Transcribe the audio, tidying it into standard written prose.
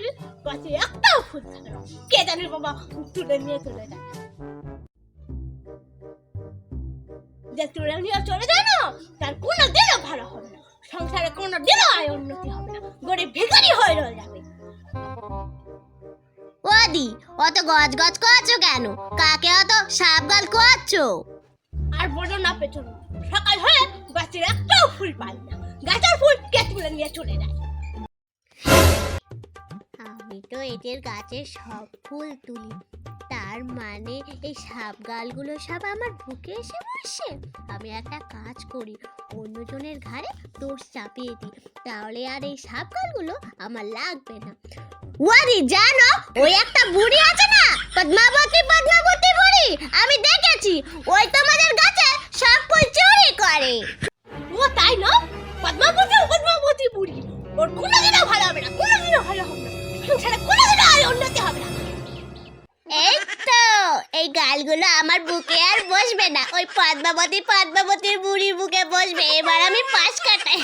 পাইনি, গাছে একটাও ফুল থাকে না। কে জানে বাবা তুলে নিয়ে চলে যায়। যে তুলে নিয়ে চলে যায় না, তার কোনোদিনও ভালো হবে না, সংসারে কোনোদিনও আয় উন্নতি হবে না, গরিব ভিখারি হয়ে রয়ে যাবে। ওদি অত গজ গজ করছো কেন? কাকে অত সাপ গাল করছো? আর বলো না পেছন, সকাল হয়ে গাছের একটাও ফুল পাই না, গাছের ফুল কে তুলে নিয়ে চলে যায়। আমি তো এদের গাছের সব ফুল তুলি, তার মানে এই সাপ গালগুলো সব আমার বুকে এসে বসে। আমি একটা কাজ করি, অন্যজনের ঘাড়ে দোষ চাপিয়ে দিই, তাহলে আর এই সাপ গালগুলো আমার লাগবে না। ওয়ারি জানো, ওই একটা বুড়ি আছে না, পদ্মাবতী বুড়ি, আমি দেখেছি ওই তোমাদের গাছে সব ফুল চুরি করে। ও তাই না? পদ্মাবতী বুড়ি, ওর কোনোদিনও ভালো হবে না, কোনোদিনও ভালো হবে না, সংসারে কোনোদিনও আয় উন্নতি হবে না। এই তো এই গালগুলো আমার বুকে আর বসবে না, ওই পদ্মাবতীর বুড়ির বুকে বসবে। এবার আমি পাশ কাটাই।